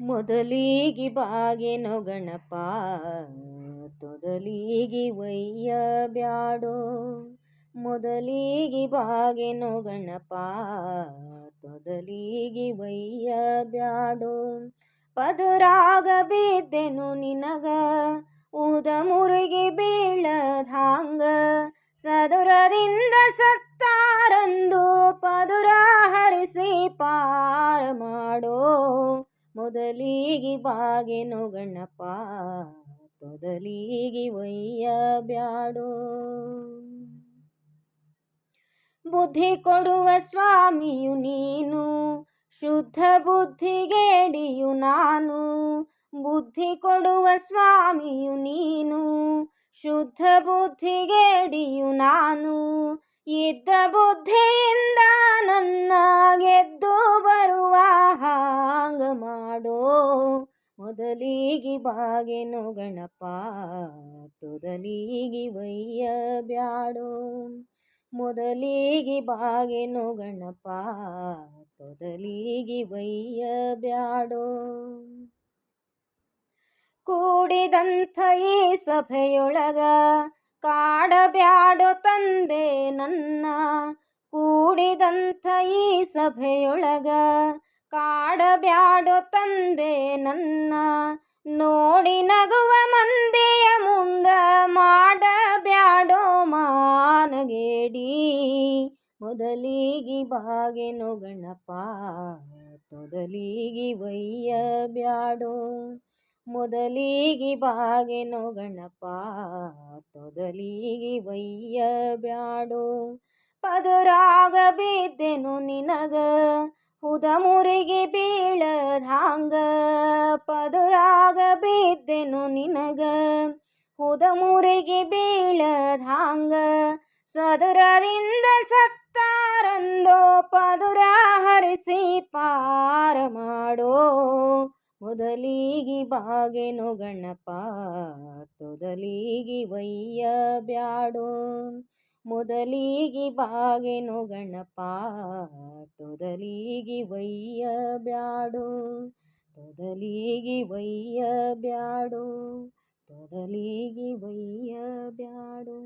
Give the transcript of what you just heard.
ಮೊದಲಿಗೆ ಬಾಗೆನೋ ಗಣಪ ತೊದಲಿಗೆ ಒಯ್ಯ ಬ್ಯಾಡೋ. ಮೊದಲಿಗೆ ಬಾಗೆನೋ ಗಣಪ ತೊದಲಿಗೆ ಒಯ್ಯ ಬ್ಯಾಡೋ. ಪದರಾಗ ಬಿದ್ದೆನು ನಿನಗ ಉದ ಮುರುಗಿ ಬೀಳಧಾಂಗ. ಸದುರದಿಂದ ಸತ್ತಾರಂದು ಪದುರ ಹರಿಸಿ ಪಾರ ಮಾಡೋ. ಮೊದಲಿಗೆ ಬಾಗೆನೋ ಗಣಪ ತೊದಲಿಗೆ ಒಯ್ಯ ಬ್ಯಾಡೋ. ಬುದ್ಧಿ ಕೊಡುವ ಸ್ವಾಮಿಯು ನೀನು ಶುದ್ಧ ಬುದ್ಧಿಗೇಡಿಯು ನಾನು. ಬುದ್ಧಿ ಕೊಡುವ ಸ್ವಾಮಿಯು ನೀನು ಶುದ್ಧ ಬುದ್ಧಿಗೇಡಿಯು ನಾನು. ಇದ್ದ ಬುದ್ಧಿಯಿಂದ ನನ್ನ ಗೆದ್ದು ಬರುವ ಹಾಂಗ ಮಾಡೋ. ಮೊದಲಿಗೆ ಬಾಗೆನೋ ಗಣಪ ತೊದಲಿಗೆ ಒಯ್ಯ ಬ್ಯಾಡೋ. ಮೊದಲಿಗೆ ಬಾಗೆನೋ ಗಣಪ ತೊದಲಿಗೆ ಒಯ್ಯ ಬ್ಯಾಡೋ. ಕೂಡಿದಂಥ ಈ ಸಭೆಯೊಳಗ ಕಾಡಬ್ಯಾಡೋ ತಂದೆ ನನ್ನ. ಕೂಡಿದಂಥ ಈ ಸಭೆಯೊಳಗ ಕಾಡಬ್ಯಾಡೋ ತಂದೆ ನನ್ನ. ನೋಡಿ ನಗುವ ಮಂದಿಯ ಮುಂದ ಮಾಡಬ್ಯಾಡೋ ಮಾನಗೇಡಿ. ಮೊದಲಿಗೆ ಬಾಗೆನೋ ಗಣಪ ತೊದಲಿಗೆ ಒಯ್ಯ ಬ್ಯಾಡೋ. ಮೊದಲಿಗೆ ಬಾಗೆನೋ ಗಣಪ ತೊದಲಿಗೆ ಒಯ್ಯ ಬ್ಯಾಡೋ. ಪದರಾಗ ಬಿದ್ದೆನು ನಿನಗ ಉದ ಮುರುಗಿ ಬೀಳಧಾಂಗ. ಪದರಾಗ ಬಿದ್ದೆನು ನಿನಗ ಉದ ಮುರುಗಿ ಬೀಳಧಾಂಗ. ಸದರದಿಂದ ಸತ್ತಾರಂದೋ ಪದುರ ಹರಿಸಿ ಪಾರ ಮಾಡೋ. ಮೊದಲಿಗೆ ಬಾಗೆನೋ ಗಣಪ ತೊದಲಿಗೆ ಒಯ್ಯ ಬ್ಯಾಡೋ. ಮೊದಲಿಗೆ ಬಾಗೆನೋ ಗಣಪ ತೊದಲಿಗೆ ಒಯ್ಯ ಬ್ಯಾಡೋ. ತೊದಲಿಗೆ ಒಯ್ಯ ಬ್ಯಾಡೋ. ತೊದಲಿಗೆ ಒಯ್ಯ ಬ್ಯಾಡೋ.